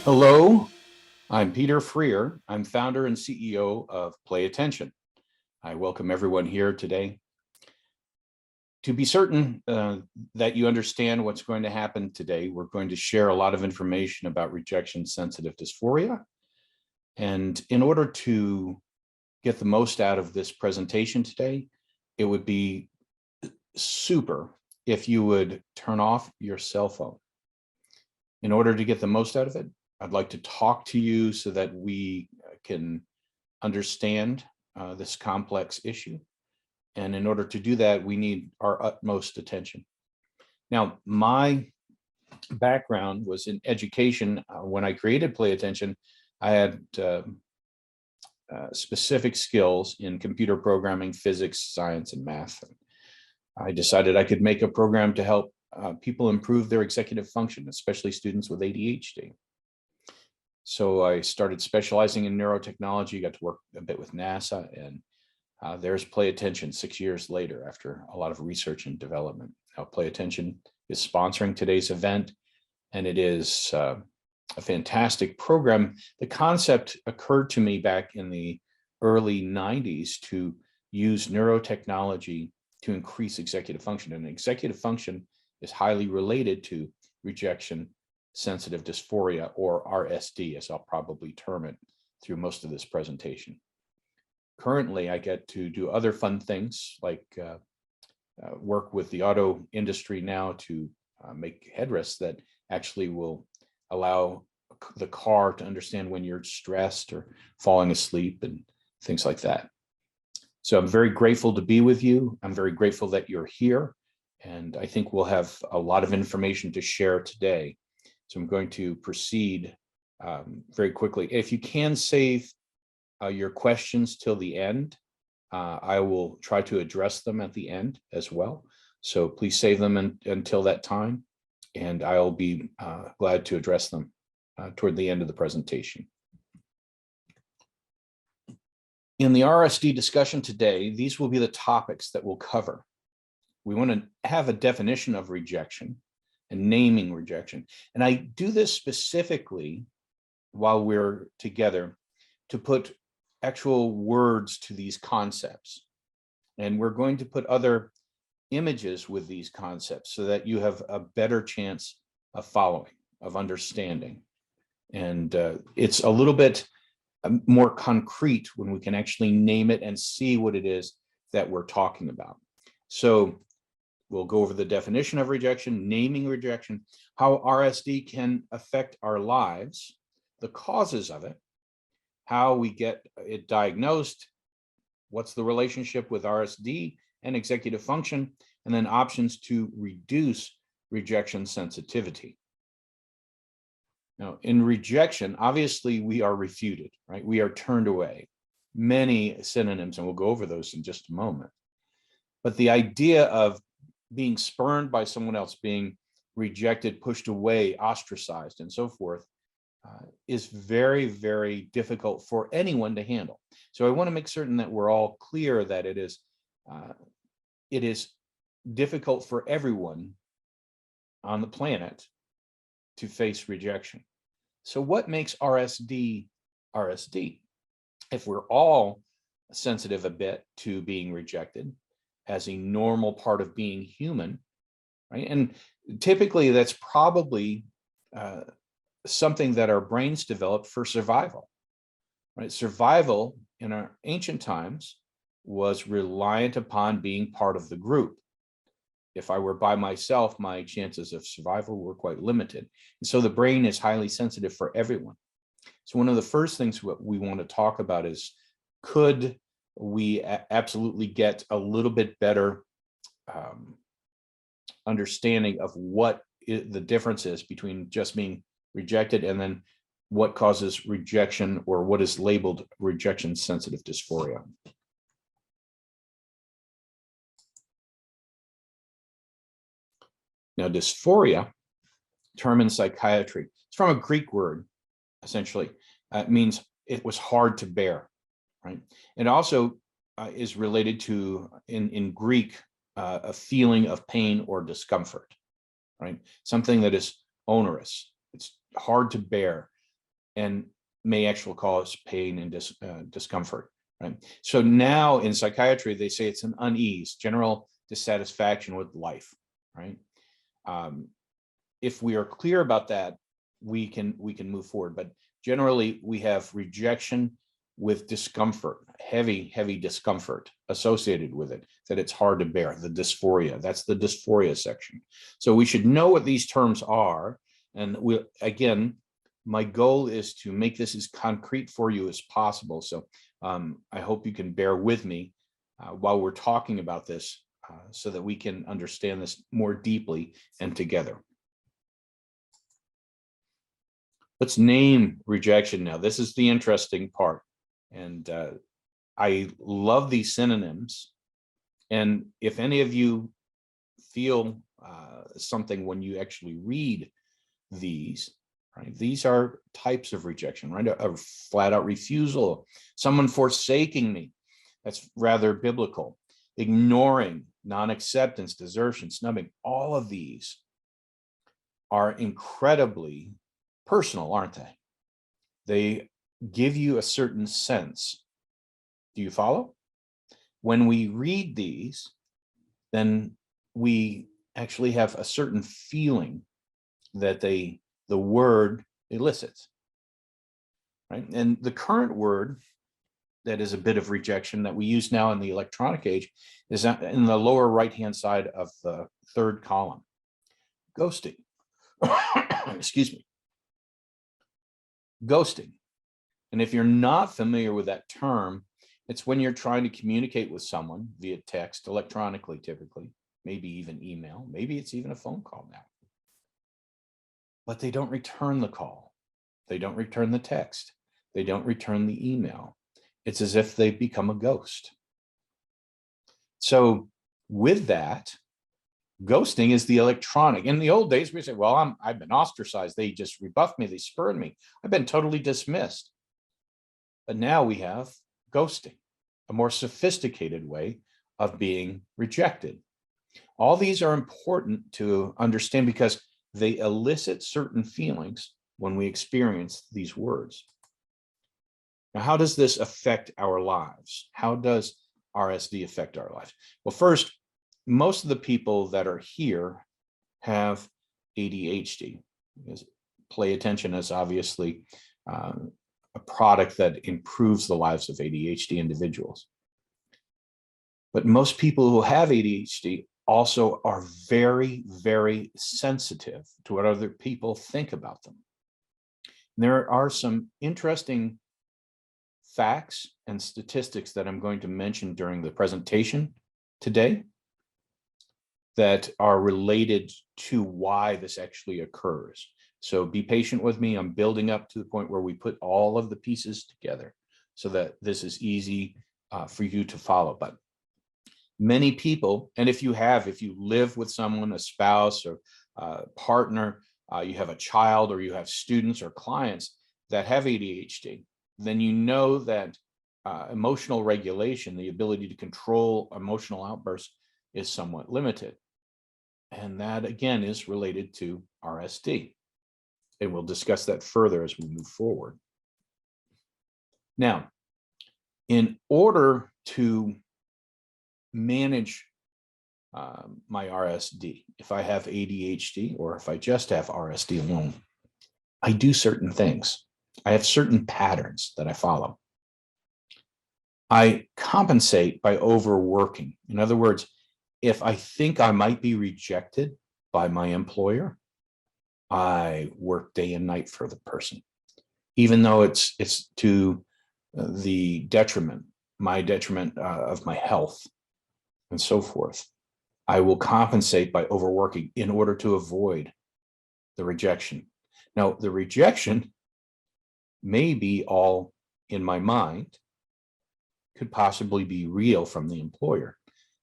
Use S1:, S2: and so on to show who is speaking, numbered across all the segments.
S1: Hello, I'm Peter Freer. I'm founder and CEO of Play Attention. I welcome everyone here today. To be certain that you understand what's going to happen today, we're going to share a lot of information about rejection sensitive dysphoria. And in order to get the most out of this presentation today, it would be super if you would turn off your cell phone. In order to get the most out of it, I'd like to talk to you so that we can understand this complex issue. And in order to do that, we need our utmost attention. Now, my background was in education. When I created Play Attention, I had specific skills in computer programming, physics, science, and math. I decided I could make a program to help people improve their executive function, especially students with ADHD. So I started specializing in neurotechnology, got to work a bit with NASA, and there's Play Attention 6 years later after a lot of research and development. Now, Play Attention is sponsoring today's event, and it is a fantastic program. The concept occurred to me back in the early 90s to use neurotechnology to increase executive function, and executive function is highly related to rejection sensitive dysphoria, or RSD, as I'll probably term it through most of this presentation. Currently, I get to do other fun things like work with the auto industry now to make headrests that actually will allow the car to understand when you're stressed or falling asleep and things like that. So I'm very grateful to be with you. I'm very grateful that you're here. And I think we'll have a lot of information to share today. So I'm going to proceed very quickly. If you can save your questions till the end, I will try to address them at the end as well. So please save them until that time, and I'll be glad to address them toward the end of the presentation. In the RSD discussion today, these will be the topics that we'll cover. We want to have a definition of rejection and naming rejection. And I do this specifically while we're together to put actual words to these concepts. And we're going to put other images with these concepts so that you have a better chance of following, of understanding. And it's a little bit more concrete when we can actually name it and see what it is that we're talking about. So we'll go over the definition of rejection, naming rejection, how RSD can affect our lives, the causes of it, how we get it diagnosed, what's the relationship with RSD and executive function, and then options to reduce rejection sensitivity. Now, in rejection, obviously we are refuted, right? We are turned away. Many synonyms, and we'll go over those in just a moment. But the idea of being spurned by someone else, being rejected, pushed away, ostracized, and so forth, is very, very difficult for anyone to handle. So I want to make certain that we're all clear that it is difficult for everyone on the planet to face rejection. So what makes RSD RSD? If we're all sensitive a bit to being rejected as a normal part of being human, right? And typically that's probably something that our brains developed for survival, right? Survival in our ancient times was reliant upon being part of the group. If I were by myself, my chances of survival were quite limited. And so the brain is highly sensitive for everyone. So one of the first things we want to talk about is, could we absolutely get a little bit better understanding of what the difference is between just being rejected and then what causes rejection, or what is labeled rejection sensitive dysphoria. Now, dysphoria, term in psychiatry, it's from a Greek word, essentially. It means it was hard to bear, right? It also is related to, in Greek, a feeling of pain or discomfort, right? Something that is onerous. It's hard to bear. and may actually cause pain and discomfort, right? So now in psychiatry, they say it's an unease, general dissatisfaction with life, right? If we are clear about that, we can move forward. But generally, we have rejection with discomfort, heavy discomfort associated with it, that it's hard to bear, the dysphoria. That's the dysphoria section. So we should know what these terms are. And again, my goal is to make this as concrete for you as possible. So I hope you can bear with me while we're talking about this so that we can understand this more deeply and together. Let's name rejection now. This is the interesting part. And I love these synonyms. And if any of you feel something when you actually read these, right? These are types of rejection, right? A flat out refusal, someone forsaking me. That's rather biblical. Ignoring, non-acceptance, desertion, snubbing. All of these are incredibly personal, aren't they? They give you a certain sense. Do you follow? When we read these, then we actually have a certain feeling that the word elicits, right? And the current word that is a bit of rejection that we use now in the electronic age is in the lower right-hand side of the third column, ghosting. Excuse me. Ghosting. And if you're not familiar with that term, it's when you're trying to communicate with someone via text, electronically typically, maybe even email, maybe it's even a phone call now. But they don't return the call. They don't return the text. They don't return the email. It's as if they've become a ghost. So with that, ghosting is the electronic. In the old days, we say, well, I've been ostracized. They just rebuffed me. They spurned me. I've been totally dismissed. But now we have ghosting, a more sophisticated way of being rejected. All these are important to understand because they elicit certain feelings when we experience these words. Now, how does this affect our lives? How does RSD affect our lives? Well, first, most of the people that are here have ADHD. Play attention is obviously a product that improves the lives of ADHD individuals. But most people who have ADHD also are very, very sensitive to what other people think about them. And there are some interesting facts and statistics that I'm going to mention during the presentation today that are related to why this actually occurs. So be patient with me. I'm building up to the point where we put all of the pieces together so that this is easy for you to follow. But many people, and if you live with someone, a spouse or partner, you have a child or you have students or clients that have ADHD, then you know that emotional regulation, the ability to control emotional outbursts, is somewhat limited. And that, again, is related to RSD. And we'll discuss that further as we move forward. Now, in order to manage my RSD, if I have ADHD or if I just have RSD alone, I do certain things. I have certain patterns that I follow. I compensate by overworking. In other words, if I think I might be rejected by my employer, I work day and night for the person, even though it's to the detriment, my detriment of my health and so forth. I will compensate by overworking in order to avoid the rejection. Now, the rejection may be all in my mind, could possibly be real from the employer,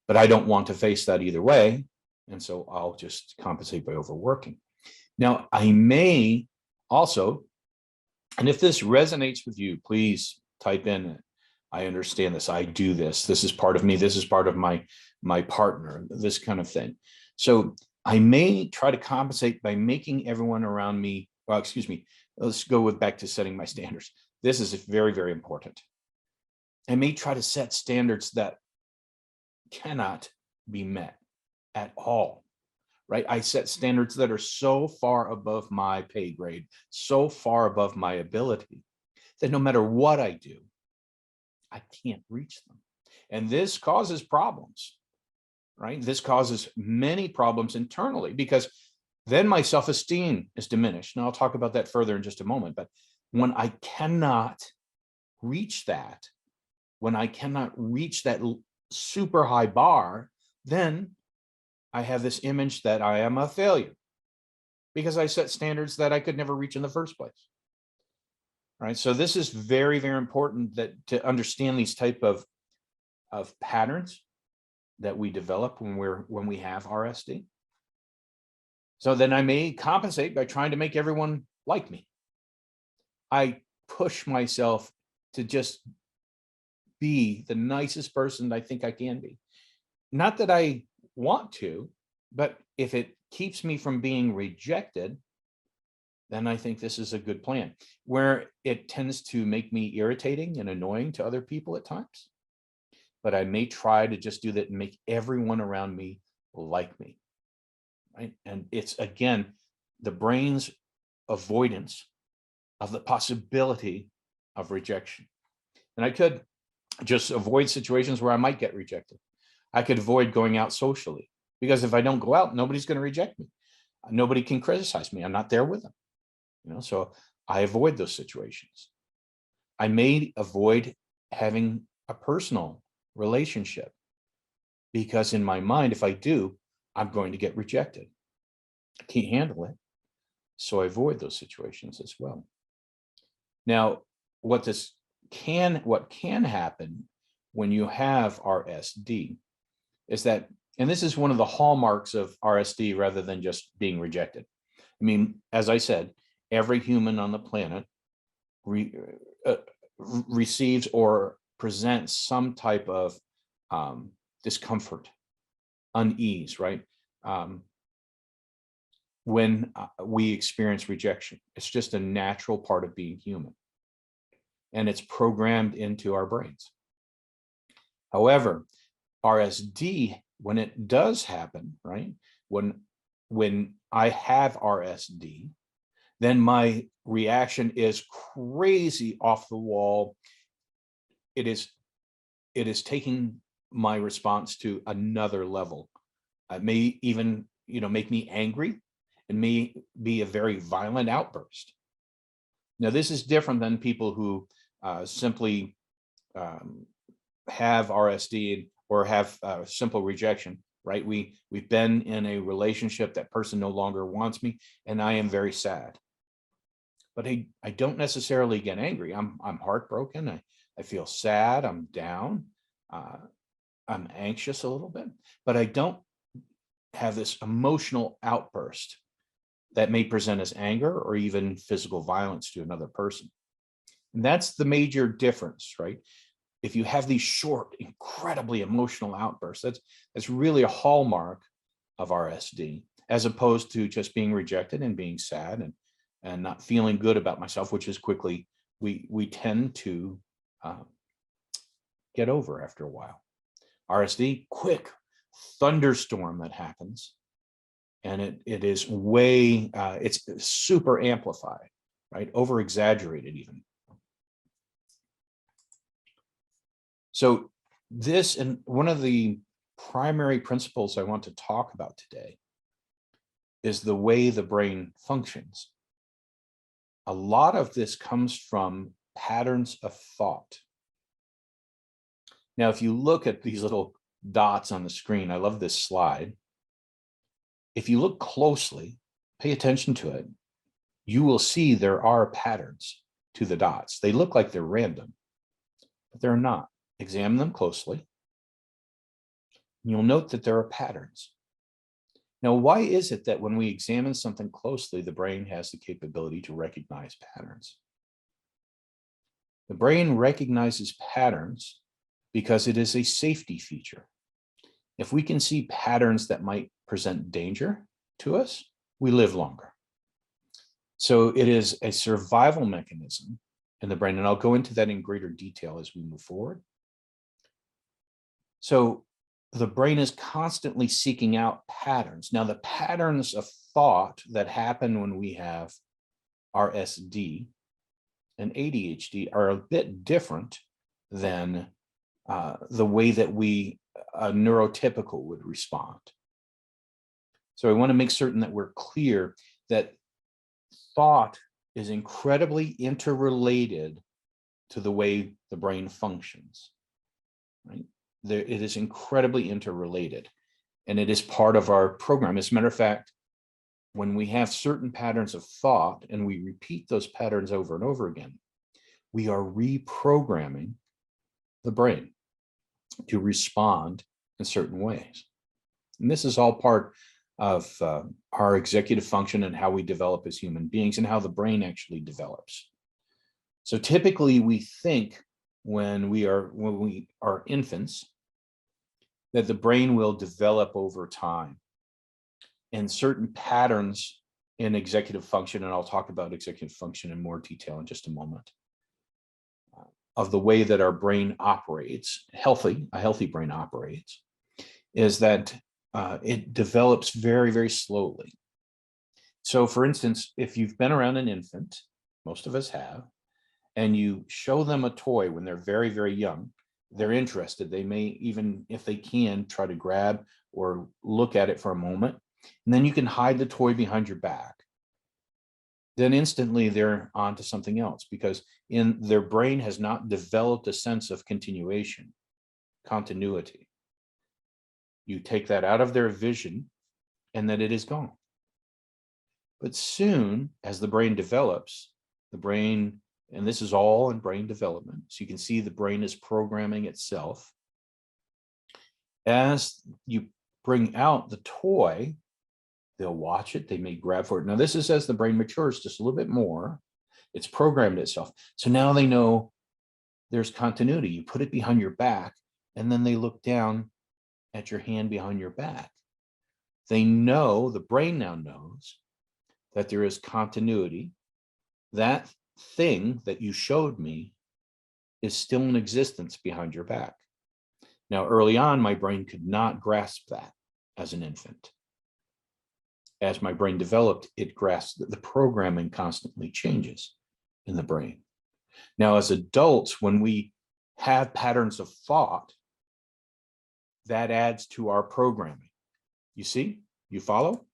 S1: but I don't want to face that either way. And so I'll just compensate by overworking. Now, I may also, and if this resonates with you, please type in, I understand this, I do this, this is part of me, this is part of my partner, this kind of thing. So I may try to compensate by making everyone around me well, excuse me, let's go back to setting my standards. This is very, very important. I may try to set standards that cannot be met at all, right? I set standards that are so far above my pay grade, so far above my ability, that no matter what I do, I can't reach them. And this causes problems, right? This causes many problems internally, because then my self-esteem is diminished. And I'll talk about that further in just a moment. But when I cannot reach that, when I cannot reach that super high bar, then I have this image that I am a failure because I set standards that I could never reach in the first place. Right. So this is very, very important, that to understand these type of patterns that we develop when we have RSD. So then I may compensate by trying to make everyone like me. I push myself to just be the nicest person I think I can be. Not that I want to, but if it keeps me from being rejected, then I think this is a good plan. Where it tends to make me irritating and annoying to other people at times, but I may try to just do that and make everyone around me like me, right? And it's, again, the brain's avoidance of the possibility of rejection. And I could just avoid situations where I might get rejected. I could avoid going out socially, because if I don't go out, nobody's going to reject me. Nobody can criticize me. I'm not there with them. So I avoid those situations. I may avoid having a personal relationship, because in my mind, if I do, I'm going to get rejected. I can't handle it. So I avoid those situations as well. Now, what can happen when you have RSD is that, and this is one of the hallmarks of RSD rather than just being rejected. I mean, as I said, every human on the planet receives or presents some type of discomfort, unease, right? When we experience rejection, it's just a natural part of being human, and it's programmed into our brains. However, RSD, when it does happen, right? When I have RSD, then my reaction is crazy, off the wall. It is taking my response to another level. It may even, make me angry. It may be a very violent outburst. Now, this is different than people who simply have RSD or have simple rejection, right? We've been in a relationship, that person no longer wants me, and I am very sad. But I don't necessarily get angry. I'm heartbroken. I feel sad. I'm down. I'm anxious a little bit, but I don't have this emotional outburst that may present as anger or even physical violence to another person. And that's the major difference, right? If you have these short, incredibly emotional outbursts, that's really a hallmark of RSD, as opposed to just being rejected and being sad and not feeling good about myself, which is quickly we tend to get over after a while. RSD, quick thunderstorm that happens, and it is way it's super amplified, right? Over exaggerated even. So this, and one of the primary principles I want to talk about today, is the way the brain functions. A lot of this comes from patterns of thought. Now, if you look at these little dots on the screen, I love this slide. If you look closely, pay attention to it, you will see there are patterns to the dots. They look like they're random, but they're not. Examine them closely. You'll note that there are patterns. Now, why is it that when we examine something closely, the brain has the capability to recognize patterns? The brain recognizes patterns because it is a safety feature. If we can see patterns that might present danger to us, we live longer. So it is a survival mechanism in the brain, and I'll go into that in greater detail as we move forward. So the brain is constantly seeking out patterns. Now, the patterns of thought that happen when we have RSD and ADHD are a bit different than the way that a neurotypical would respond. So I want to make certain that we're clear that thought is incredibly interrelated to the way the brain functions, right? It is incredibly interrelated, and it is part of our program. As a matter of fact, when we have certain patterns of thought and we repeat those patterns over and over again, we are reprogramming the brain to respond in certain ways. And this is all part of our executive function and how we develop as human beings and how the brain actually develops. So typically we think when we are infants that the brain will develop over time and certain patterns in executive function, and I'll talk about executive function in more detail in just a moment, of the way that our brain operates, a healthy brain operates, is that it develops very, very slowly. So for instance, if you've been around an infant, most of us have, and you show them a toy when they're very, very young, they're interested. They may even, if they can, try to grab or look at it for a moment, and then you can hide the toy behind your back. Then instantly they're on to something else because in their brain has not developed a sense of continuation, continuity. You take that out of their vision and then it is gone. But soon, as the brain develops, and this is all in brain development, so you can see the brain is programming itself. As you bring out the toy, they'll watch it, they may grab for it. Now, this is as the brain matures just a little bit more. It's programmed itself. So now they know there's continuity. You put it behind your back, and then they look down at your hand behind your back. They know, the brain now knows that there is continuity. That thing that you showed me is still in existence behind your back. Now, early on, my brain could not grasp that as an infant. As my brain developed, it grasped that the programming constantly changes in the brain. Now, as adults, when we have patterns of thought, that adds to our programming. You see? You follow?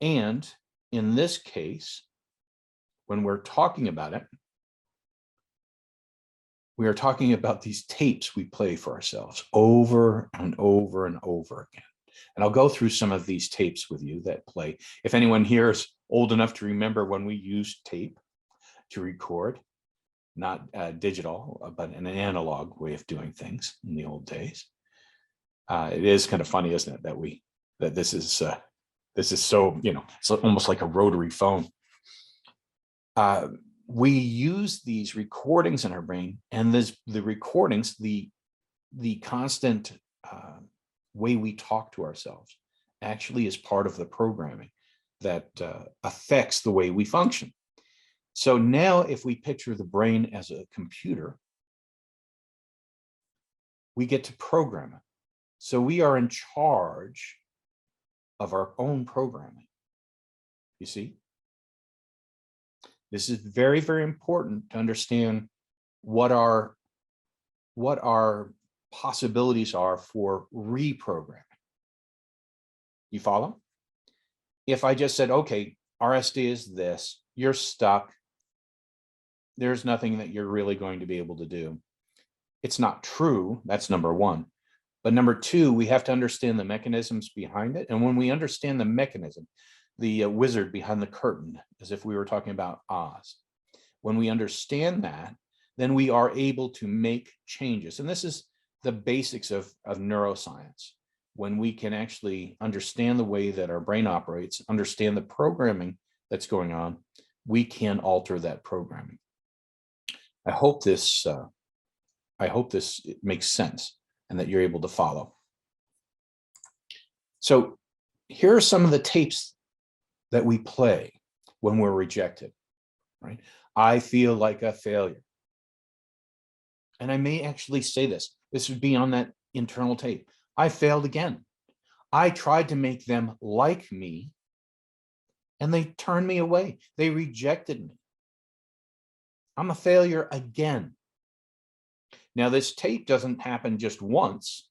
S1: And in this case, when we're talking about it, we are talking about these tapes we play for ourselves over and over and over again. And I'll go through some of these tapes with you that play. If anyone here is old enough to remember when we used tape to record, not digital, but an analog way of doing things in the old days. It is kind of funny, isn't it, that this is so, it's almost like a rotary phone. We use these recordings in our brain, and the recordings, the constant way we talk to ourselves actually is part of the programming that affects the way we function. So now if we picture the brain as a computer, we get to program it. So we are in charge of our own programming. You see? This is very, very important to understand what our possibilities are for reprogramming. You follow? If I just said, okay, RSD is this, you're stuck, there's nothing that you're really going to be able to do. It's not true. That's number one. But number two, we have to understand the mechanisms behind it. And when we understand the mechanism, the wizard behind the curtain, as if we were talking about Oz, when we understand that, then we are able to make changes. And this is the basics of neuroscience. When we can actually understand the way that our brain operates, understand the programming that's going on, we can alter that programming. I hope this makes sense and that you're able to follow. So here are some of the tapes that we play when we're rejected, right? I feel like a failure. And I may actually say this. This would be on that internal tape. I failed again. I tried to make them like me, and they turned me away. They rejected me. I'm a failure again. Now, this tape doesn't happen just once,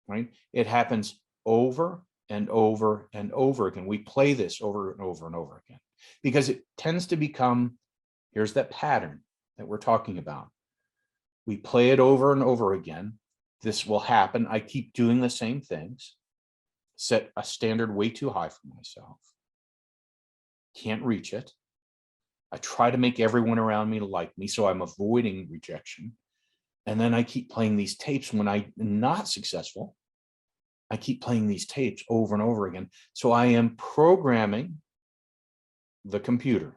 S1: right? It happens over and over and over again. We play this over and over and over again because it tends to become, here's that pattern that we're talking about. We play it over and over again. This will happen. I keep doing the same things, set a standard way too high for myself, can't reach it. I try to make everyone around me like me, so I'm avoiding rejection. And then I keep playing these tapes when I'm not successful. I keep playing these tapes over and over again. So I am programming the computer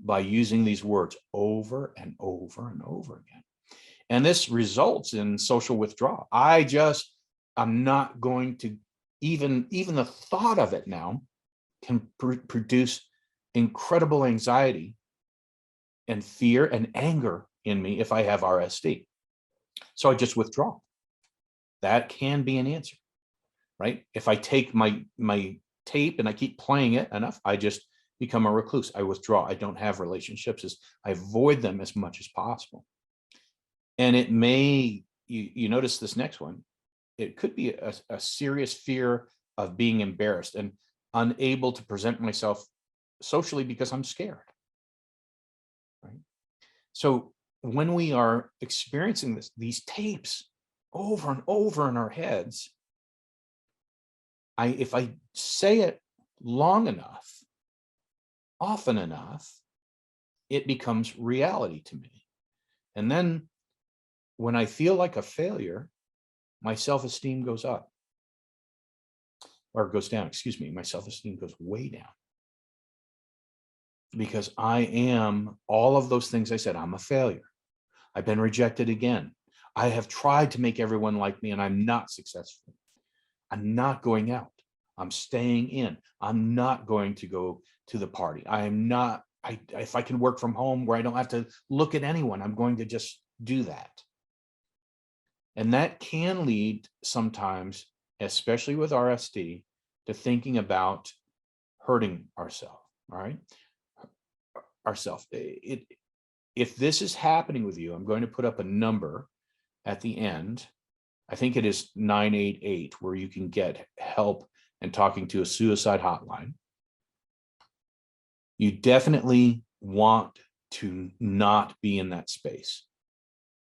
S1: by using these words over and over and over again. And this results in social withdrawal. I'm not going to, even the thought of it now can produce incredible anxiety and fear and anger in me if I have RSD. So I just withdraw. That can be an answer, right? If I take my tape and I keep playing it enough, I just become a recluse. I withdraw. I don't have relationships. I avoid them as much as possible. And it may, you notice this next one, it could be a serious fear of being embarrassed and unable to present myself socially because I'm scared, right? So when we are experiencing these tapes over and over in our heads, if I say it long enough, often enough, it becomes reality to me. And then when I feel like a failure, my self-esteem goes up, or goes down, excuse me, my self-esteem goes way down. Because I am all of those things I said. I'm a failure. I've been rejected again. I have tried to make everyone like me and I'm not successful. I'm not going out. I'm staying in. I'm not going to go to the party. If I can work from home where I don't have to look at anyone, I'm going to just do that. And that can lead sometimes, especially with RSD, to thinking about hurting ourselves, all right? If this is happening with you, I'm going to put up a number at the end. I think it is 988, where you can get help and talking to a suicide hotline. You definitely want to not be in that space.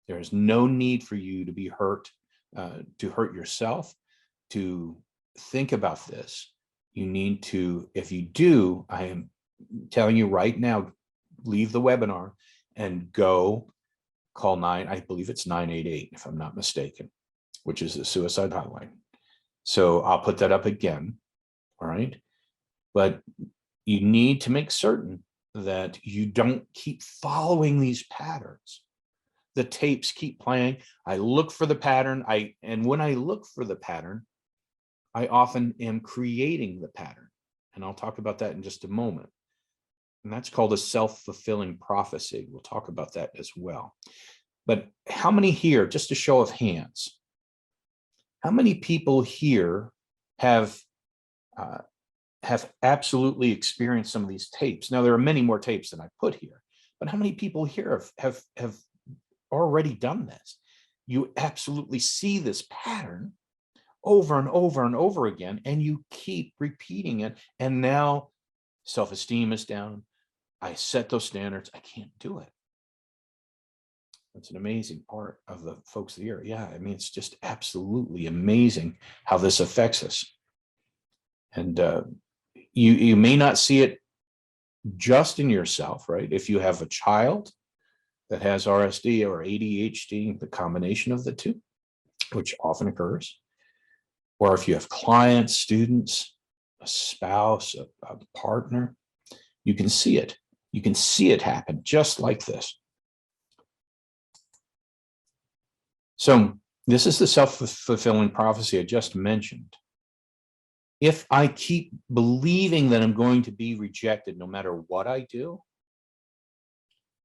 S1: There is no need for you to be hurt, to hurt yourself, to think about this. You need to, if you do, I am telling you right now, leave the webinar and go call I believe it's 988, if I'm not mistaken, which is the suicide hotline. So I'll put that up again, all right? But you need to make certain that you don't keep following these patterns. The tapes keep playing. I look for the pattern. And when I look for the pattern, I often am creating the pattern. And I'll talk about that in just a moment. And that's called a self-fulfilling prophecy. We'll talk about that as well. But how many here, just a show of hands, how many people here have absolutely experienced some of these tapes? Now, there are many more tapes than I put here, but how many people here have already done this? You absolutely see this pattern over and over and over again, and you keep repeating it. And now self-esteem is down. I set those standards. I can't do it. That's an amazing part of the folks here. Yeah, I mean, it's just absolutely amazing how this affects us. And you may not see it just in yourself, right? If you have a child that has RSD or ADHD, the combination of the two, which often occurs, or if you have clients, students, a spouse, a partner, you can see it. You can see it happen just like this. So this is the self-fulfilling prophecy I just mentioned. If I keep believing that I'm going to be rejected no matter what I do,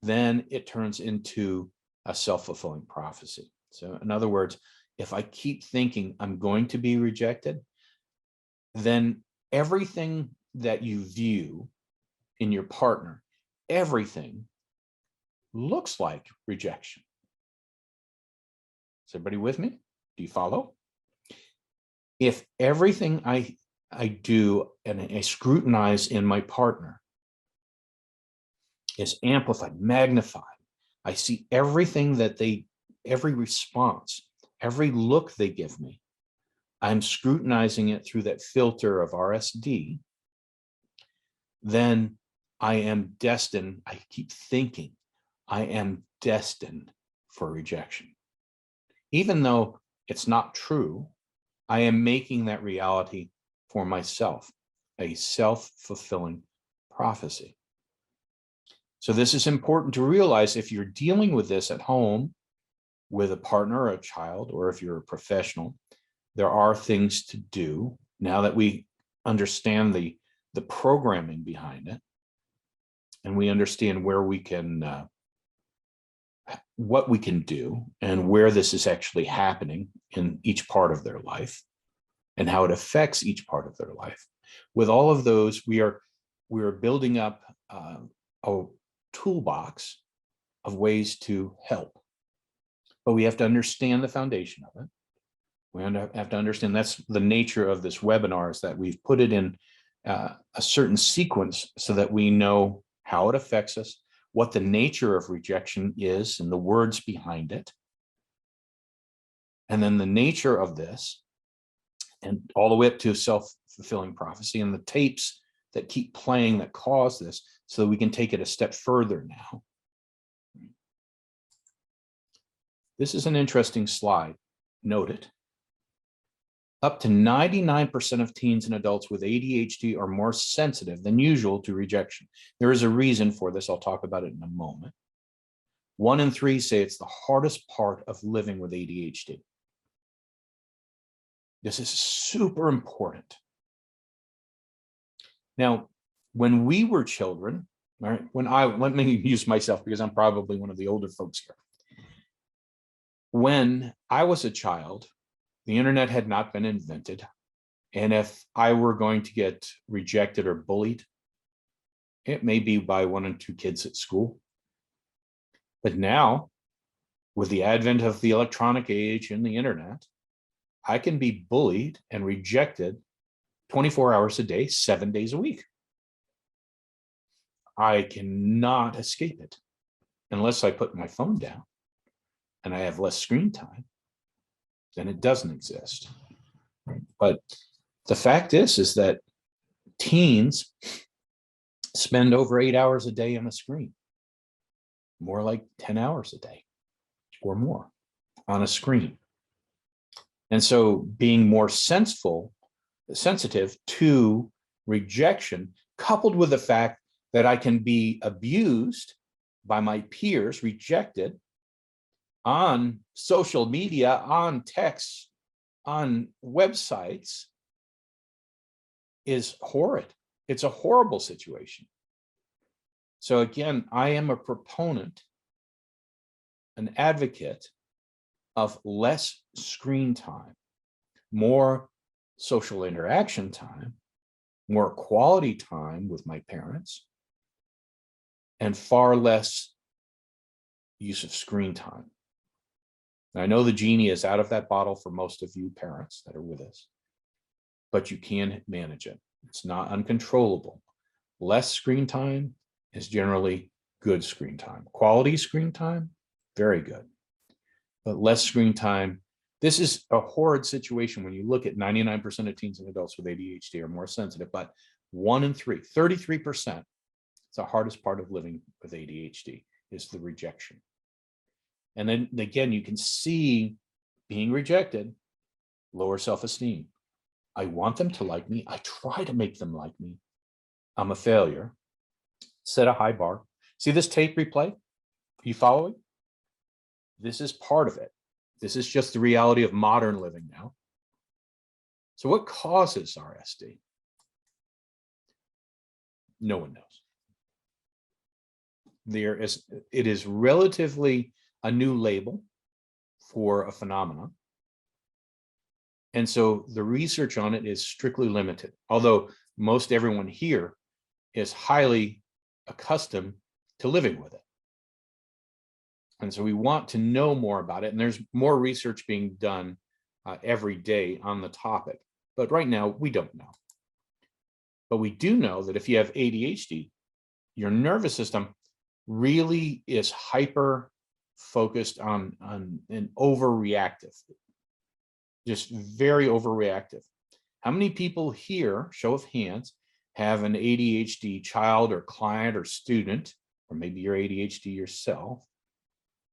S1: then it turns into a self-fulfilling prophecy. So in other words, if I keep thinking I'm going to be rejected, then everything that you view in your partner, everything looks like rejection. Is everybody with me? Do you follow? If everything I do and I scrutinize in my partner is amplified, magnified, I see everything that every response, every look they give me, I'm scrutinizing it through that filter of RSD, then I am destined, I keep thinking, I am destined for rejection. Even though it's not true, I am making that reality for myself, a self-fulfilling prophecy. So this is important to realize if you're dealing with this at home with a partner or a child, or if you're a professional, there are things to do now that we understand the programming behind it, and we understand where we can, what we can do and where this is actually happening in each part of their life and how it affects each part of their life. With all of those, we are building up a toolbox of ways to help. But we have to understand the foundation of it. We have to understand that's the nature of this webinar, is that we've put it in a certain sequence so that we know how it affects us, what the nature of rejection is and the words behind it, and then the nature of this, and all the way up to self-fulfilling prophecy and the tapes that keep playing that cause this, so that we can take it a step further now. This is an interesting slide. Note it. Up to 99% of teens and adults with ADHD are more sensitive than usual to rejection. There is a reason for this. I'll talk about it in a moment. 1 in 3 say it's the hardest part of living with ADHD. This is super important. Now, when we were children, all right, let me use myself because I'm probably one of the older folks here. When I was a child, the internet had not been invented. And if I were going to get rejected or bullied, it may be by 1 or 2 kids at school. But now, with the advent of the electronic age and the internet, I can be bullied and rejected 24 hours a day, 7 days a week. I cannot escape it unless I put my phone down and I have less screen time. Then it doesn't exist. But the fact is that teens spend over 8 hours a day on a screen, more like 10 hours a day or more on a screen. And so being more sensitive to rejection, coupled with the fact that I can be abused by my peers, rejected on social media, on texts, on websites, is horrid. It's a horrible situation. So again, I am a proponent, an advocate of less screen time, more social interaction time, more quality time with my parents, and far less use of screen time. I know the genie is out of that bottle for most of you parents that are with us, but you can manage it. It's not uncontrollable. Less screen time is generally good screen time. Quality screen time, very good. But less screen time, this is a horrid situation when you look at 99% of teens and adults with ADHD are more sensitive, but 1 in 3, 33%, it's the hardest part of living with ADHD is the rejection. And then again, you can see being rejected, lower self-esteem. I want them to like me. I try to make them like me. I'm a failure. Set a high bar. See this tape replay? Are you following? This is part of it. This is just the reality of modern living now. So what causes RSD? No one knows. It is relatively a new label for a phenomenon. And so the research on it is strictly limited, although most everyone here is highly accustomed to living with it. And so we want to know more about it. And there's more research being done every day on the topic. But right now, we don't know. But we do know that if you have ADHD, your nervous system really is hyper focused on and overreactive, just very overreactive. How many people here, show of hands, have an ADHD child or client or student, or maybe you're ADHD yourself?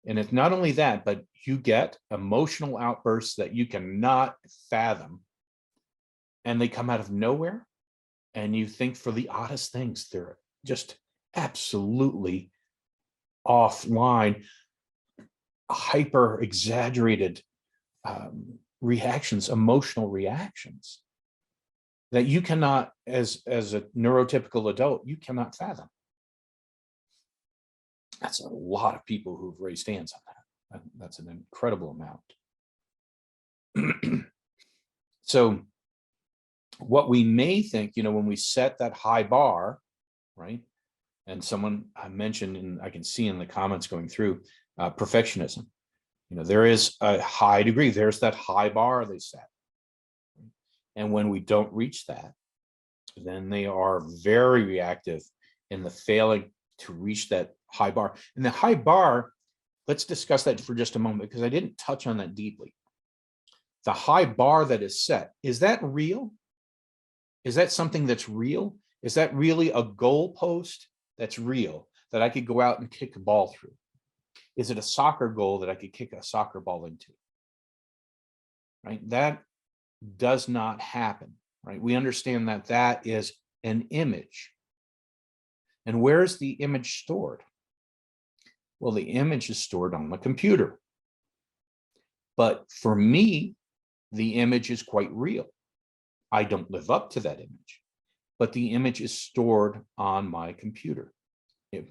S1: And it's not only that, but you get emotional outbursts that you cannot fathom, and they come out of nowhere, and you think for the oddest things. They're just absolutely offline, hyper exaggerated reactions, emotional reactions that you cannot, as a neurotypical adult, you cannot fathom. That's a lot of people who've raised hands on that. That's an incredible amount. So what we may think, when we set that high bar, right? And someone I mentioned, and I can see in the comments going through, perfectionism. There is a high degree. There's that high bar they set. And when we don't reach that, then they are very reactive in the failing to reach that high bar. And the high bar, let's discuss that for just a moment, because I didn't touch on that deeply. The high bar that is set, is that real? Is that something that's real? Is that really a goalpost that's real that I could go out and kick a ball through? Is it a soccer goal that I could kick a soccer ball into? Right? That does not happen, right? We understand that that is an image. And where is the image stored? Well, the image is stored on the computer. But for me, the image is quite real. I don't live up to that image, but the image is stored on my computer,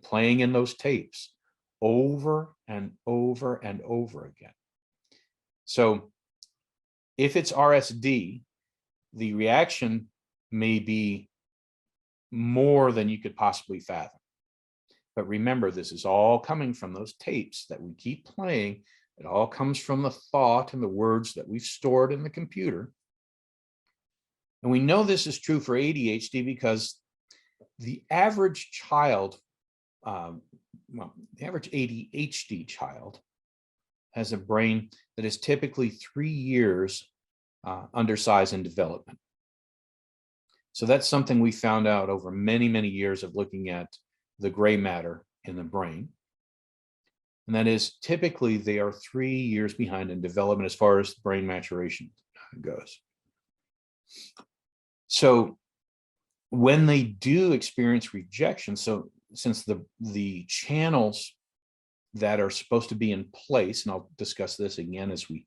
S1: playing in those tapes over and over and over again. So if it's RSD, the reaction may be more than you could possibly fathom. But remember, this is all coming from those tapes that we keep playing. It all comes from the thought and the words that we've stored in the computer. And we know this is true for ADHD because the average child, the average ADHD child has a brain that is typically 3 years undersized in development. So that's something we found out over many, many years of looking at the gray matter in the brain. And that is typically they are 3 years behind in development as far as brain maturation goes. So when they do experience rejection, so since the channels that are supposed to be in place, and I'll discuss this again as we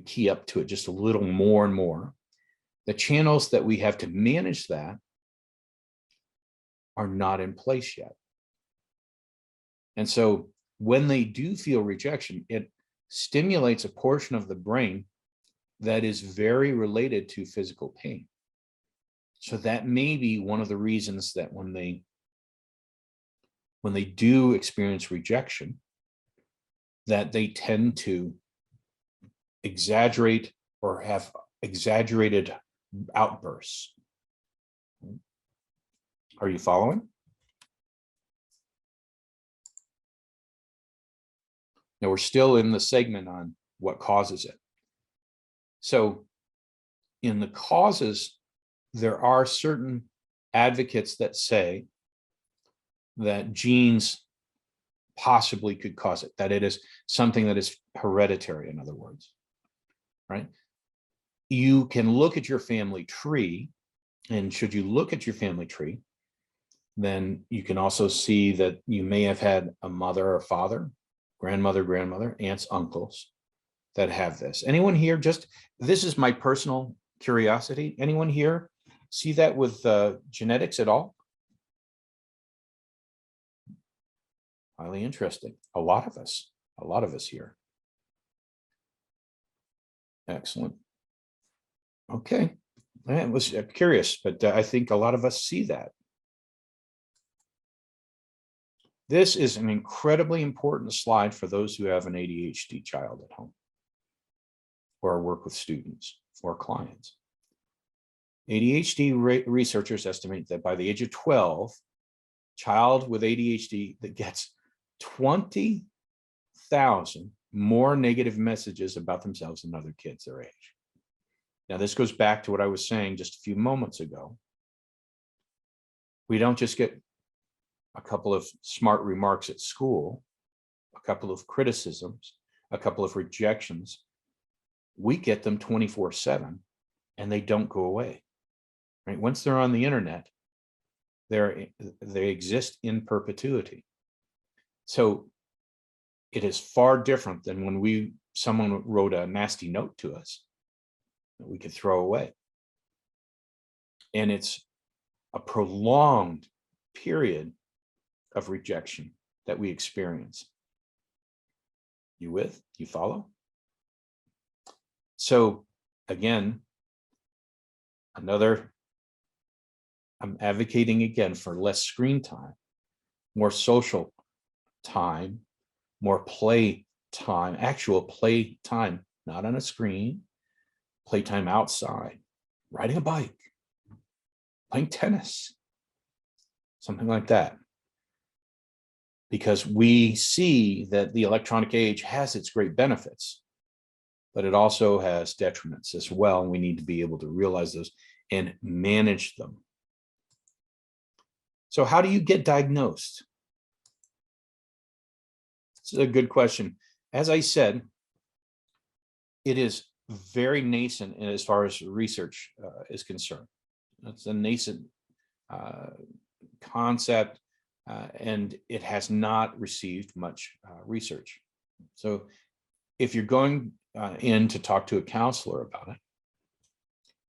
S1: key up to it just a little more and more, the channels that we have to manage that are not in place yet. And so when they do feel rejection, it stimulates a portion of the brain that is very related to physical pain. So that may be one of the reasons that when they do experience rejection, that they tend to exaggerate or have exaggerated outbursts. Are you following? Now we're still in the segment on what causes it. So in the causes, there are certain advocates that say that genes possibly could cause it, that it is something that is hereditary, in other words, right? You can look at your family tree, and should you look at your family tree, then you can also see that you may have had a mother or father, grandmother, aunts, uncles that have this. Anyone here, this is my personal curiosity? Anyone here see that with genetics at all? Highly interesting. A lot of us here. Excellent. Okay. I was curious, but I think a lot of us see that. This is an incredibly important slide for those who have an ADHD child at home or work with students or clients. ADHD researchers estimate that by the age of 12, child with ADHD that gets 20,000 more negative messages about themselves than other kids their age. Now, this goes back to what I was saying just a few moments ago. We don't just get a couple of smart remarks at school, a couple of criticisms, a couple of rejections. We get them 24/7 and they don't go away. Right? Once they're on the internet, they exist in perpetuity. So it is far different than when someone wrote a nasty note to us that we could throw away. And it's a prolonged period of rejection that we experience. You with? You follow? So again, I'm advocating again for less screen time, more social time, more play time, actual play time, not on a screen, playtime outside, riding a bike, playing tennis, something like that. Because we see that the electronic age has its great benefits, but it also has detriments as well. And we need to be able to realize those and manage them. So how do you get diagnosed? This is a good question. As I said, it is very nascent as far as research is concerned. It's a nascent concept, and it has not received much research. So if you're going in to talk to a counselor about it,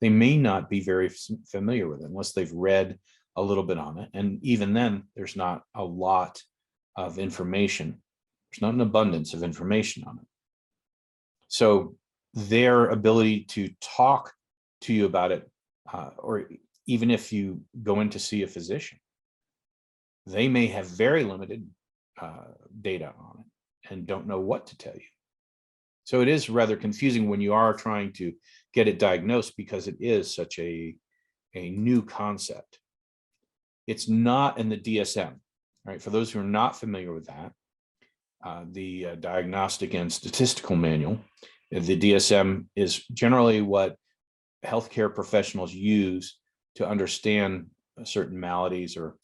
S1: they may not be very familiar with it unless they've read a little bit on it. And even then, there's not a lot of information. There's not an abundance of information on it. So their ability to talk to you about it, or even if you go in to see a physician, they may have very limited data on it and don't know what to tell you. So it is rather confusing when you are trying to get it diagnosed because it is such a new concept. It's not in the DSM, right? For those who are not familiar with that, the Diagnostic and Statistical Manual, the DSM is generally what healthcare professionals use to understand certain maladies or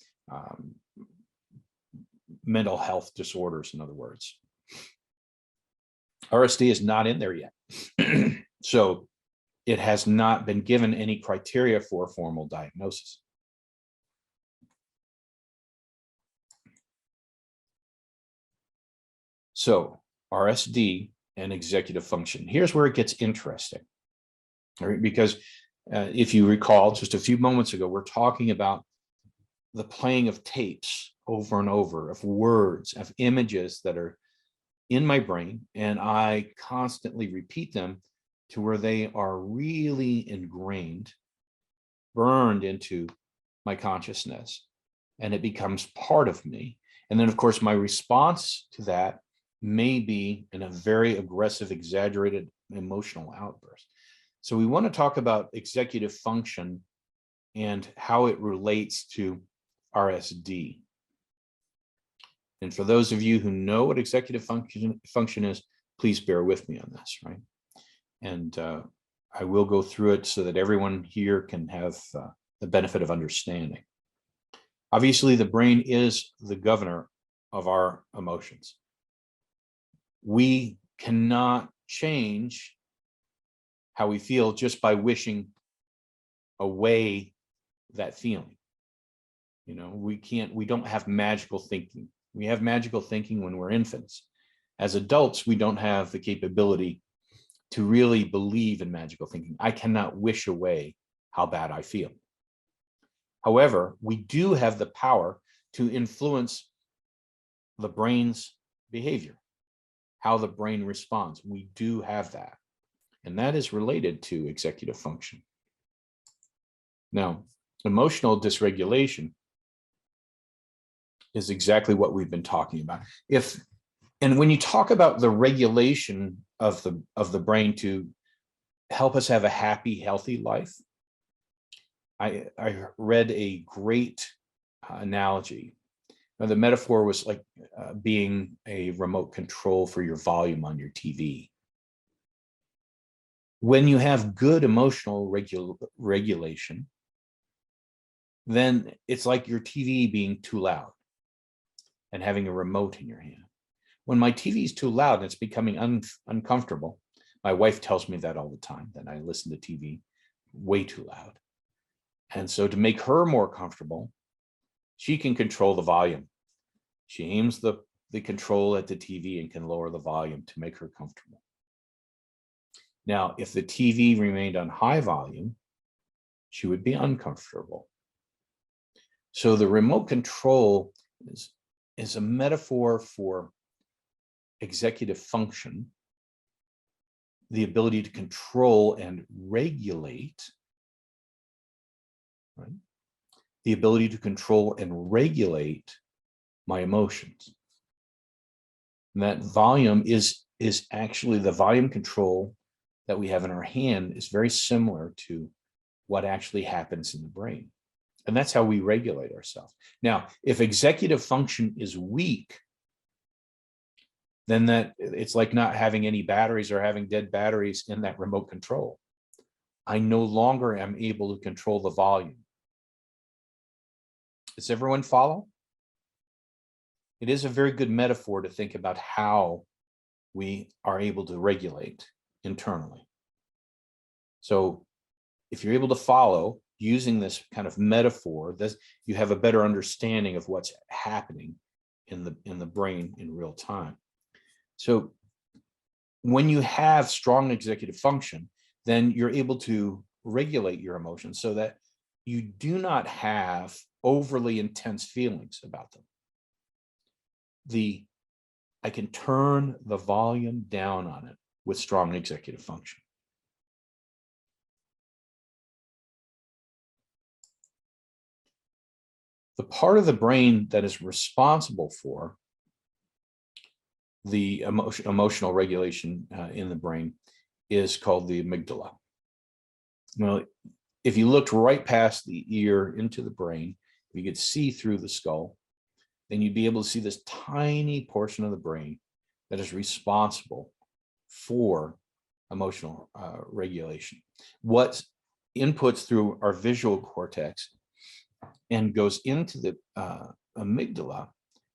S1: mental health disorders, in other words. RSD is not in there yet. So it has not been given any criteria for formal diagnosis. So RSD and executive function. Here's where it gets interesting, right? Because if you recall, just a few moments ago, we're talking about the playing of tapes over and over of words, of images that are in my brain, and I constantly repeat them to where they are really ingrained, burned into my consciousness, and it becomes part of me. And then, of course, my response to that may be in a very aggressive, exaggerated emotional outburst. So we want to talk about executive function and how it relates to RSD. And for those of you who know what executive function is, please bear with me on this, right? And I will go through it so that everyone here can have the benefit of understanding. Obviously, the brain is the governor of our emotions. We cannot change how we feel just by wishing away that feeling. You know, we don't have magical thinking. We have magical thinking when we're infants. As adults, we don't have the capability to really believe in magical thinking. I cannot wish away how bad I feel. However, we do have the power to influence the brain's behavior, how the brain responds. We do have that. And that is related to executive function. Now, emotional dysregulation is exactly what we've been talking about. And when you talk about the regulation of the brain to help us have a happy, healthy life, I read a great analogy. Now, the metaphor was like being a remote control for your volume on your TV. When you have good emotional regulation, then it's like your TV being too loud and having a remote in your hand. When my TV is too loud and it's becoming uncomfortable, my wife tells me that all the time, that I listen to TV way too loud. And so to make her more comfortable, she can control the volume. She aims the control at the TV and can lower the volume to make her comfortable. Now, if the TV remained on high volume, she would be uncomfortable. So the remote control is a metaphor for executive function, the ability to control and regulate, right? The ability to control and regulate my emotions. And that volume is actually the volume control that we have in our hand is very similar to what actually happens in the brain. And that's how we regulate ourselves. Now, if executive function is weak, then that it's like not having any batteries or having dead batteries in that remote control. I no longer am able to control the volume. Does everyone follow? It is a very good metaphor to think about how we are able to regulate internally. So if you're able to follow using this kind of metaphor, you have a better understanding of what's happening in the brain in real time. So when you have strong executive function, then you're able to regulate your emotions so that you do not have overly intense feelings about them. I can turn the volume down on it with strong executive function. The part of the brain that is responsible for the emotional regulation in the brain is called the amygdala. Now, if you looked right past the ear into the brain, you could see through the skull, then you'd be able to see this tiny portion of the brain that is responsible for emotional regulation. What inputs through our visual cortex and goes into the amygdala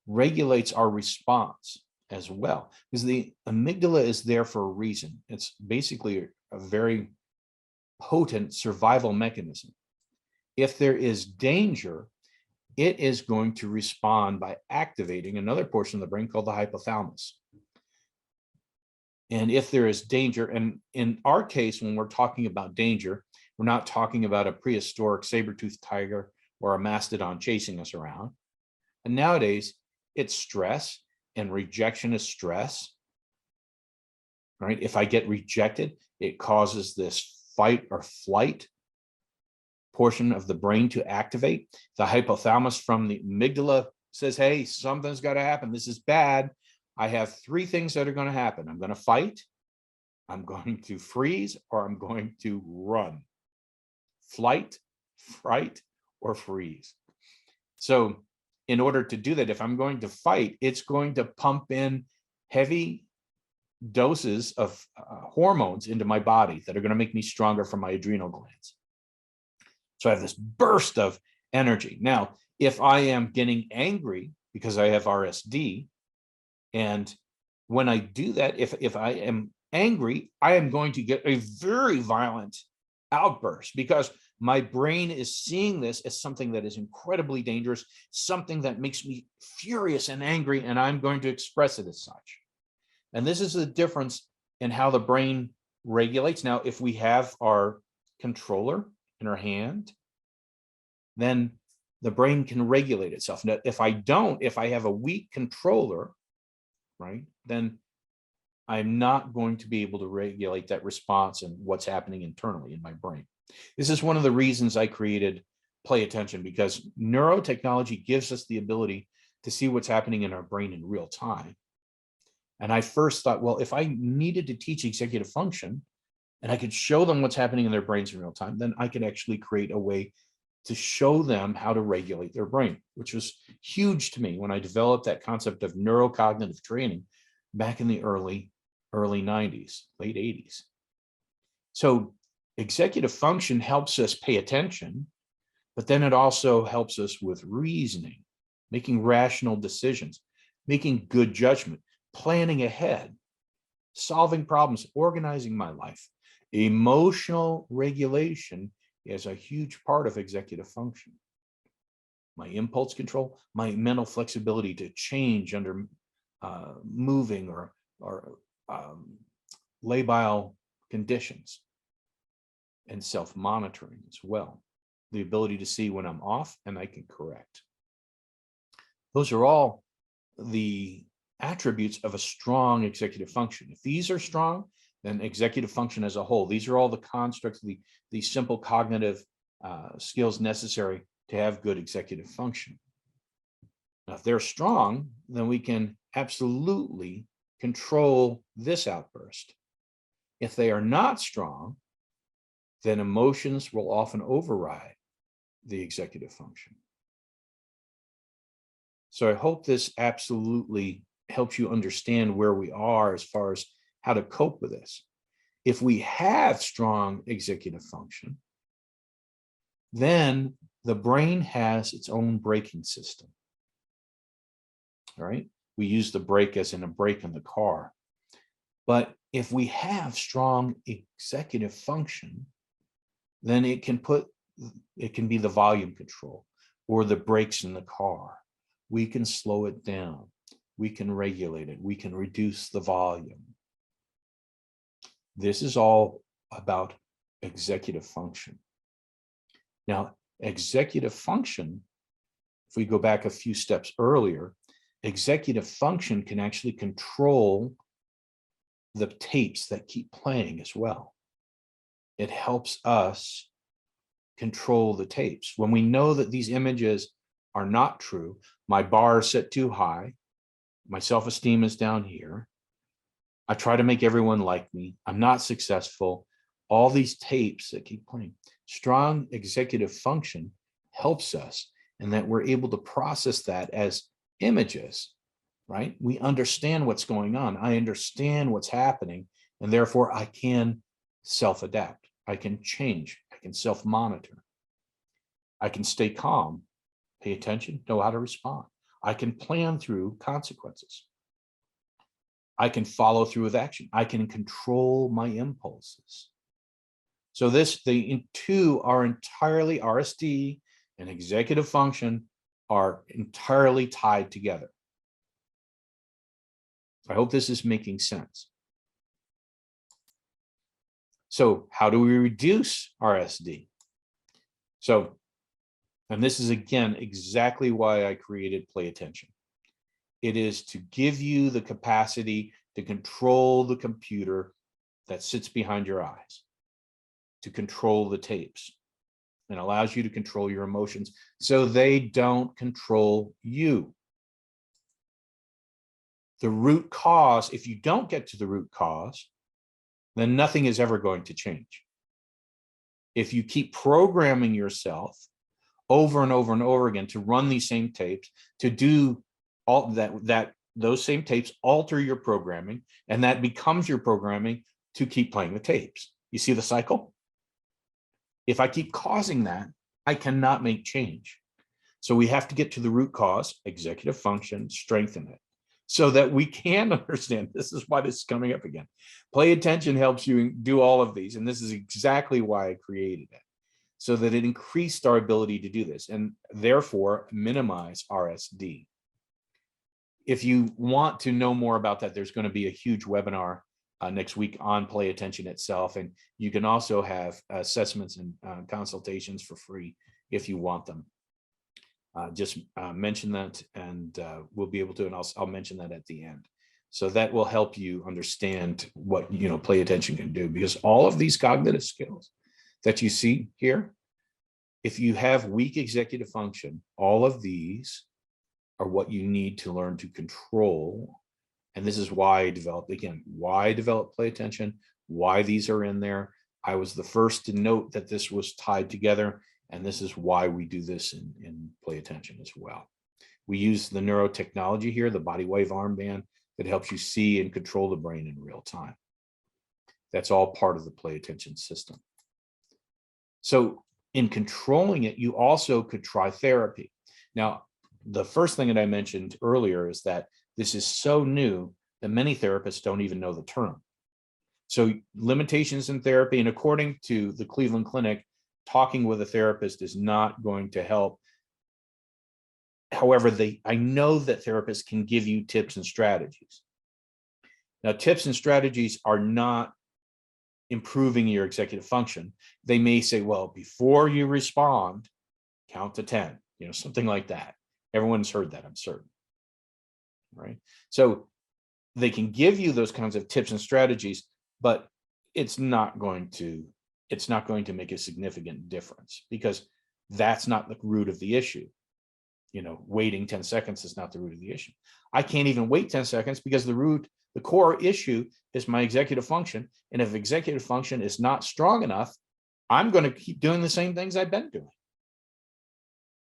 S1: regulates our response as well, because the amygdala is there for a reason. It's basically a very potent survival mechanism. If there is danger, it is going to respond by activating another portion of the brain called the hypothalamus. And if there is danger, and in our case, when we're talking about danger, we're not talking about a prehistoric saber-toothed tiger or a mastodon chasing us around. And nowadays, it's stress, and rejection is stress. Right? If I get rejected, it causes this fight or flight portion of the brain to activate. The hypothalamus from the amygdala says, hey, something's got to happen. This is bad. I have three things that are going to happen. I'm going to fight, I'm going to freeze, or I'm going to run. Flight, fright, or freeze. So in order to do that, if I'm going to fight, it's going to pump in heavy doses of hormones into my body that are going to make me stronger from my adrenal glands. So I have this burst of energy. Now, if I am getting angry because I have RSD, and when I do that, if I am angry, I am going to get a very violent outburst because my brain is seeing this as something that is incredibly dangerous, something that makes me furious and angry, and I'm going to express it as such. And this is the difference in how the brain regulates. Now, if we have our controller in our hand, then the brain can regulate itself. Now, if I have a weak controller, right, then I'm not going to be able to regulate that response and what's happening internally in my brain. This is one of the reasons I created Play Attention, because neurotechnology gives us the ability to see what's happening in our brain in real time. And I first thought, well, if I needed to teach executive function and I could show them what's happening in their brains in real time, then I could actually create a way to show them how to regulate their brain, which was huge to me when I developed that concept of neurocognitive training back in the early 90s, late 80s. So executive function helps us pay attention, but then it also helps us with reasoning, making rational decisions, making good judgment, planning ahead, solving problems, organizing my life. Emotional regulation is a huge part of executive function. My impulse control, my mental flexibility to change under moving or labile conditions, and self-monitoring as well. The ability to see when I'm off and I can correct. Those are all the attributes of a strong executive function. If these are strong, then executive function as a whole, these are all the constructs, the simple cognitive skills necessary to have good executive function. Now, if they're strong, then we can absolutely control this outburst. If they are not strong, then emotions will often override the executive function. So I hope this absolutely helps you understand where we are as far as how to cope with this. If we have strong executive function, then the brain has its own braking system. All right? We use the brake as in a brake in the car. But if we have strong executive function, then it can be the volume control or the brakes in the car. We can slow it down. We can regulate it. We can reduce the volume. This is all about executive function. Now, executive function, if we go back a few steps earlier, executive function can actually control the tapes that keep playing as well. It helps us control the tapes. When we know that these images are not true, my bar is set too high, my self-esteem is down here, I try to make everyone like me, I'm not successful, all these tapes that keep playing. Strong executive function helps us in that we're able to process that as images, right? We understand what's going on. I understand what's happening, and therefore I can self-adapt. I can change. I can self-monitor. I can stay calm, pay attention, know how to respond. I can plan through consequences. I can follow through with action. I can control my impulses. So the two are entirely, RSD and executive function are entirely tied together. I hope this is making sense. So how do we reduce RSD? So, and this is again exactly why I created Play Attention. It is to give you the capacity to control the computer that sits behind your eyes, to control the tapes, and allows you to control your emotions so they don't control you. The root cause, if you don't get to the root cause, then nothing is ever going to change. If you keep programming yourself over and over and over again to run these same tapes, to do all those same tapes alter your programming, and that becomes your programming to keep playing the tapes. You see the cycle? If I keep causing that, I cannot make change. So we have to get to the root cause, executive function, strengthen it, so that we can understand. This is why this is coming up again. Play Attention helps you do all of these, and this is exactly why I created it, so that it increased our ability to do this and therefore minimize RSD. If you want to know more about that, there's going to be a huge webinar next week on play attention itself. And you can also have assessments and consultations for free if you want them. Just mention that, and we'll be able to, and I'll mention that at the end. So that will help you understand what play attention can do, because all of these cognitive skills that you see here, if you have weak executive function, all of these are what you need to learn to control. And this is why I developed play attention, why these are in there. I was the first to note that this was tied together, and this is why we do this in play attention as well. We use the neurotechnology here, the body wave armband, that helps you see and control the brain in real time. That's all part of the play attention system. So in controlling it, you also could try therapy. Now, the first thing that I mentioned earlier is that this is so new that many therapists don't even know the term. So limitations in therapy, and according to the Cleveland Clinic, talking with a therapist is not going to help. However, I know that therapists can give you tips and strategies. Now, tips and strategies are not improving your executive function. They may say, well, before you respond, count to 10, something like that. Everyone's heard that, I'm certain. Right? So they can give you those kinds of tips and strategies, but it's not going to make a significant difference, because that's not the root of the issue. Waiting 10 seconds is not the root of the issue. I can't even wait 10 seconds because the core issue is my executive function. And if executive function is not strong enough, I'm going to keep doing the same things I've been doing.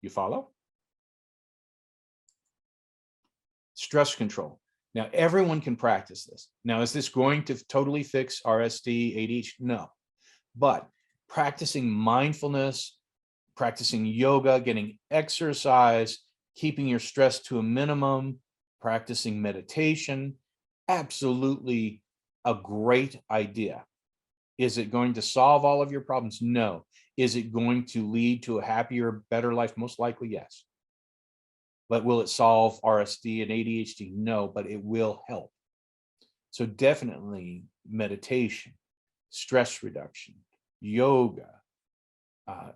S1: You follow? Stress control. Now, everyone can practice this. Now, is this going to totally fix RSD, ADHD? No. But practicing mindfulness, practicing yoga, getting exercise, keeping your stress to a minimum, practicing meditation, absolutely a great idea. Is it going to solve all of your problems? No. Is it going to lead to a happier, better life? Most likely, yes. But will it solve RSD and ADHD? No, but it will help. So definitely meditation, stress reduction, yoga,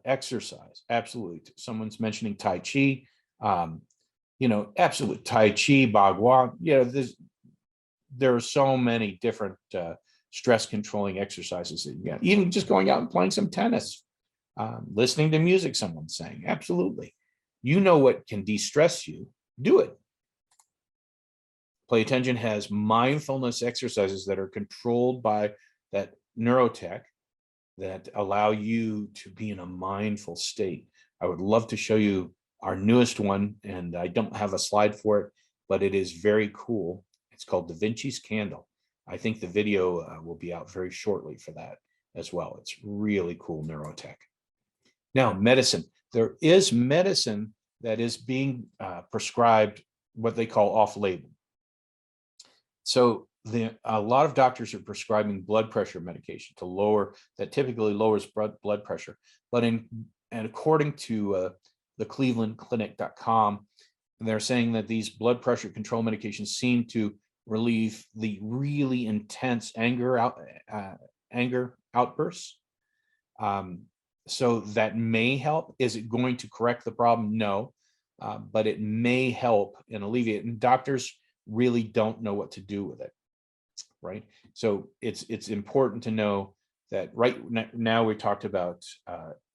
S1: exercise, absolutely. Someone's mentioning Tai Chi, absolute Tai Chi, Bagua. There are so many different stress controlling exercises that you get. Even just going out and playing some tennis, listening to music someone's saying, absolutely. You know what can de-stress you, do it. Play attention has mindfulness exercises that are controlled by that neurotech that allow you to be in a mindful state. I would love to show you our newest one, and I don't have a slide for it, but it is very cool. It's called Da Vinci's Candle. I think the video will be out very shortly for that as well. It's really cool neurotech. Now, medicine. There is medicine that is being prescribed, what they call off-label. So a lot of doctors are prescribing blood pressure medication that typically lowers blood pressure. But according to the clevelandclinic.com, they're saying that these blood pressure control medications seem to relieve the really intense anger outbursts. So that may help. Is it going to correct the problem? No, but it may help and alleviate. And doctors really don't know what to do with it, right? So it's important to know that right now we talked about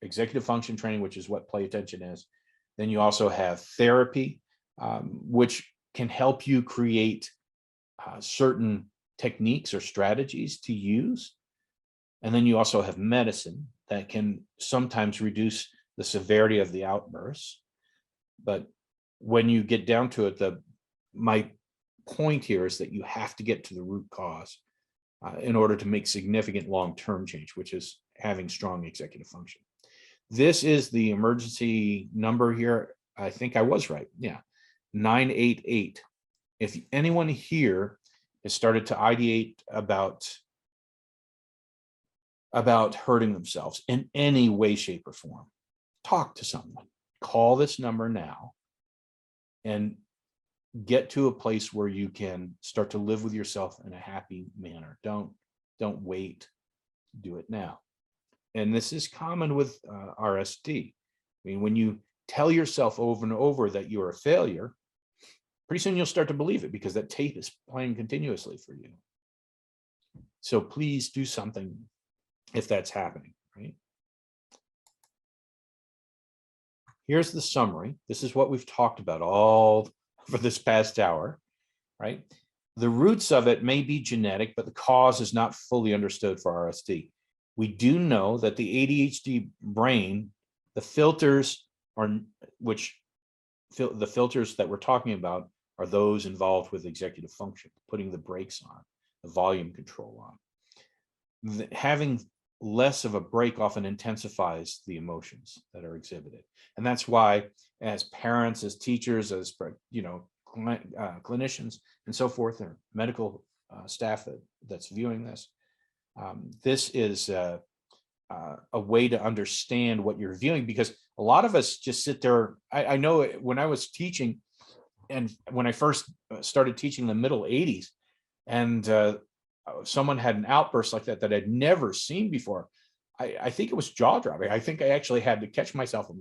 S1: executive function training, which is what play attention is. Then you also have therapy, which can help you create certain techniques or strategies to use. And then you also have medicine that can sometimes reduce the severity of the outbursts. But when you get down to it, my point here is that you have to get to the root cause in order to make significant long-term change, which is having strong executive function. This is the emergency number here. I think I was right. Yeah, 988. If anyone here has started to ideate about hurting themselves in any way, shape, or form, talk to someone. Call this number now and get to a place where you can start to live with yourself in a happy manner. Don't wait, do it now. And this is common with RSD. I mean, when you tell yourself over and over that you're a failure, pretty soon you'll start to believe it because that tape is playing continuously for you. So please do something if that's happening, right? Here's the summary. This is what we've talked about all for this past hour, right? The roots of it may be genetic, but the cause is not fully understood for RSD. We do know that the ADHD brain, the filters the filters that we're talking about are those involved with executive function, putting the brakes on, the volume control on. Having less of a break often intensifies the emotions that are exhibited. And that's why, as parents, as teachers, as clinicians and so forth, or medical staff that's viewing this, this is a way to understand what you're viewing, because a lot of us just sit there. I know when I was teaching, and when I first started teaching in the middle 80s, and someone had an outburst like that I'd never seen before, I think it was jaw-dropping. I think I actually had to catch myself with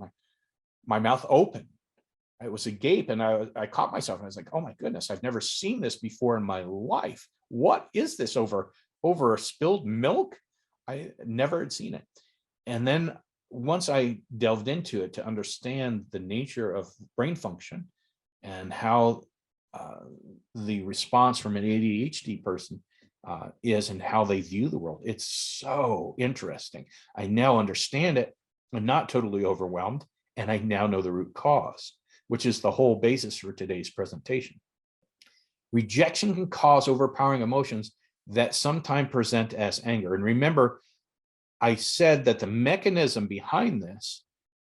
S1: my mouth open. It was agape, and I caught myself, and I was like, oh my goodness, I've never seen this before in my life. What is this, over spilled milk? I never had seen it. And then once I delved into it to understand the nature of brain function and how the response from an ADHD person is, and how they view the world, it's so interesting. I now understand it. I'm not totally overwhelmed, and I now know the root cause, which is the whole basis for today's presentation. Rejection can cause overpowering emotions that sometimes present as anger. And remember, I said that the mechanism behind this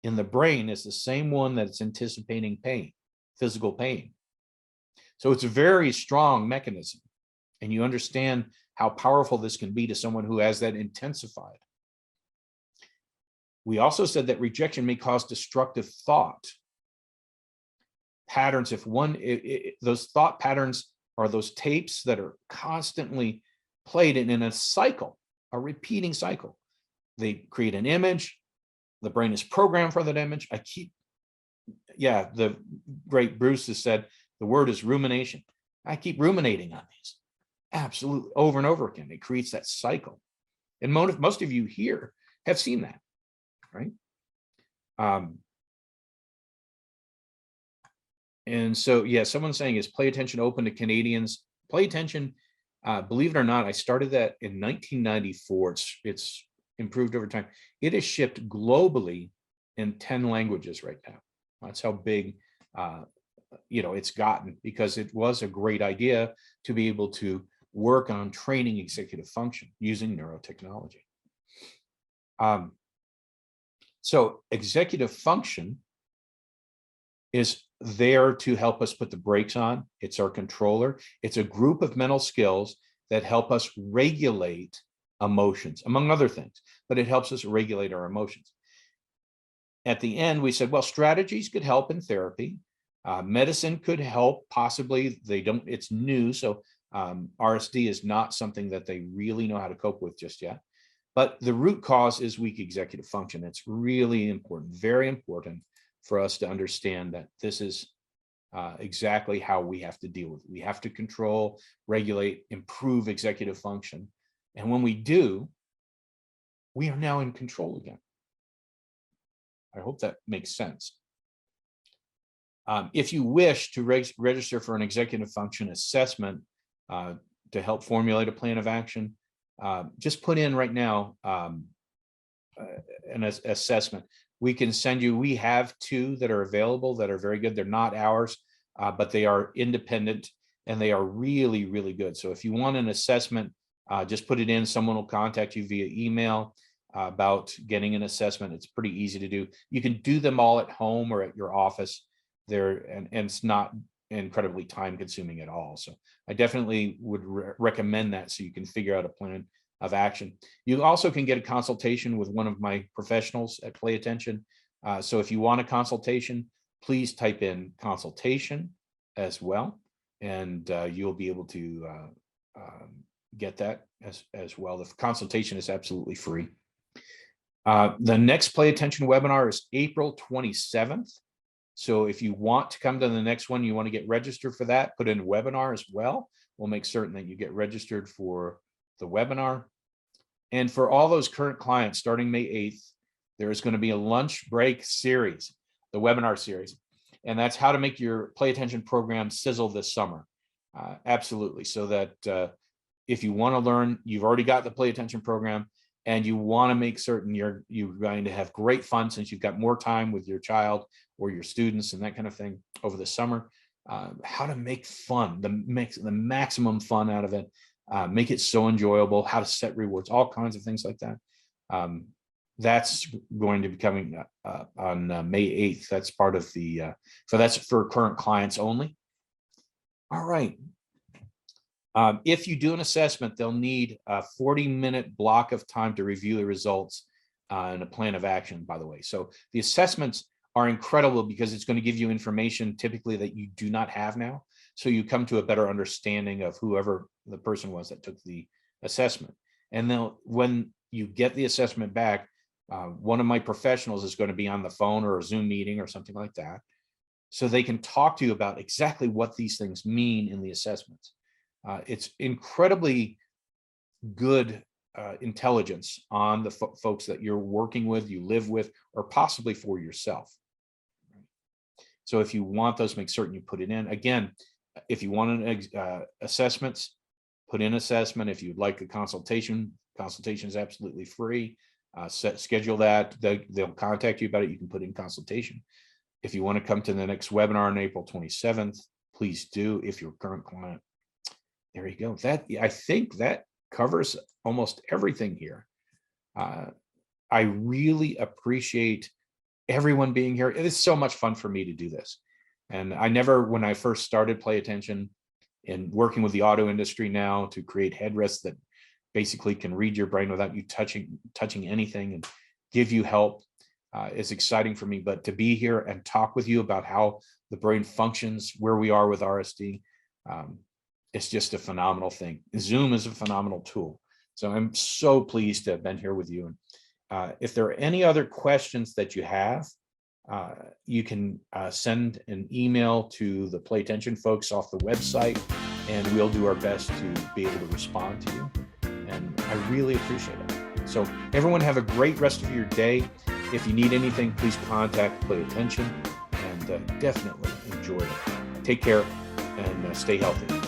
S1: in the brain is the same one that's anticipating pain, physical pain. So it's a very strong mechanism. And you understand how powerful this can be to someone who has that intensified. We also said that rejection may cause destructive thought patterns. If those thought patterns are those tapes that are constantly played in a cycle, a repeating cycle. They create an image. The brain is programmed for that image. The great Bruce has said, the word is rumination. I keep ruminating on these. Absolutely, over and over again. It creates that cycle. And most of you here have seen that, right? And so, yeah, someone's saying, is Play Attention open to Canadians? Play Attention, believe it or not, I started that in 1994. It's improved over time. It is shipped globally in 10 languages right now. That's how big it's gotten, because it was a great idea to be able to work on training executive function using neurotechnology. So executive function is there to help us put the brakes on. It's our controller. It's a group of mental skills that help us regulate emotions, among other things, but it helps us regulate our emotions. At the end, we said, well, strategies could help in therapy. Medicine could help, possibly. It's new, so RSD is not something that they really know how to cope with just yet. But the root cause is weak executive function. It's really important, very important, for us to understand that this is exactly how we have to deal with it. We have to control, regulate, improve executive function. And when we do, we are now in control again. I hope that makes sense. If you wish to register for an executive function assessment to help formulate a plan of action, just put in right now an assessment. We can send you, we have 2 that are available that are very good. They're not ours, but they are independent, and they are really, really good. So if you want an assessment, just put it in. Someone will contact you via email about getting an assessment. It's pretty easy to do. You can do them all at home or at your office there, and it's not incredibly time consuming at all. So I definitely would recommend that, so you can figure out a plan of action. You also can get a consultation with one of my professionals at Play Attention. So if you want a consultation, please type in consultation as well. And you'll be able to get that as well. The consultation is absolutely free. The next Play Attention webinar is April 27th. So if you want to come to the next one, you want to get registered for that, put in a webinar as well. We'll make certain that you get registered for the webinar. And for all those current clients, starting May 8th, there is going to be a lunch break series, the webinar series. And that's how to make your Play Attention program sizzle this summer. Absolutely. So that if you want to learn, you've already got the Play Attention program, and you want to make certain you're going to have great fun since you've got more time with your child or your students and that kind of thing over the summer. How to make fun, the maximum fun out of it, make it so enjoyable, how to set rewards, all kinds of things like that. That's going to be coming on May 8th. That's part of the, so that's for current clients only. All right. If you do an assessment, they'll need a 40-minute block of time to review the results and a plan of action, by the way. So the assessments are incredible because it's going to give you information typically that you do not have now. So you come to a better understanding of whoever the person was that took the assessment. And then when you get the assessment back, one of my professionals is going to be on the phone or a Zoom meeting or something like that. So they can talk to you about exactly what these things mean in the assessments. It's incredibly good intelligence on the folks that you're working with, you live with, or possibly for yourself. So if you want those, make certain you put it in. Again, if you want an assessments, put in assessment. If you'd like a consultation, consultation is absolutely free. Schedule that. They'll contact you about it. You can put in consultation. If you want to come to the next webinar on April 27th, please do if you're a current client. There you go. I think that covers almost everything here. I really appreciate everyone being here. It is so much fun for me to do this. And I never, when I first started Play Attention and working with the auto industry now to create headrests that basically can read your brain without you touching anything and give you help, is exciting for me. But to be here and talk with you about how the brain functions, where we are with RSD, it's just a phenomenal thing. Zoom is a phenomenal tool. So I'm so pleased to have been here with you. And if there are any other questions that you have, you can send an email to the Play Attention folks off the website, and we'll do our best to be able to respond to you. And I really appreciate it. So everyone have a great rest of your day. If you need anything, please contact Play Attention, and definitely enjoy it. Take care and stay healthy.